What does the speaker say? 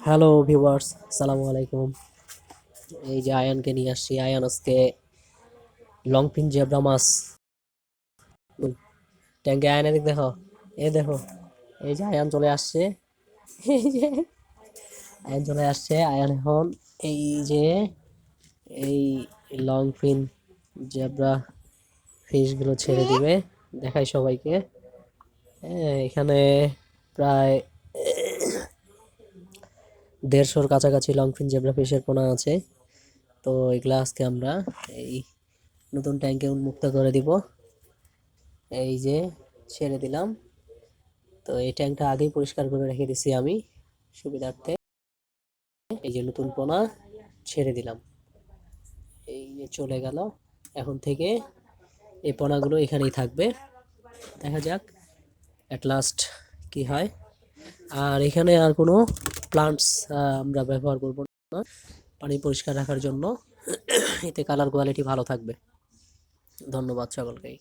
Hello viewers, সালামু আলাইকুম। এই যে আয়ানকে নিয়ে আসছি। আয়ান আজকে লং ফিন জেব্রা মাছ ট্যাঙ্কে। আয়ান এদিক দেখো, এই দেখো, এই যে আয়ান চলে আসছে। এই যে আয়ান চলে আসছে। আয়ান এখন এই যে এই লং ফিন জেব্রা ফিশগুলো ছেড়ে দিবে, দেখাই সবাইকে। হ্যাঁ, এখানে প্রায় 150-র কাছাকাছি লং ফিন জেব্রা ফিশের পোনা আছে। তো এগুলা আজকে আমরা এই নতুন ট্যাঙ্কে উন্মুক্ত করে দিব। এই যে ছেড়ে দিলাম। তো এই ট্যাঙ্কটা আগেই পরিষ্কার করে রেখে দিছি আমি সুবিধার্থে। এই যে নতুন পোনা ছেড়ে দিলাম, এই যে চলে গেল। এখন থেকে এই পোনাগুলো এখানেই থাকবে, দেখা যাক অ্যাট লাস্ট কি হয়। আর এখানে আর কোনো প্লান্টস আমরা ব্যবহার করব না, পানি পরিষ্কার রাখার জন্য। এতে কালার কোয়ালিটি ভালো থাকবে। ধন্যবাদ সকলকেই।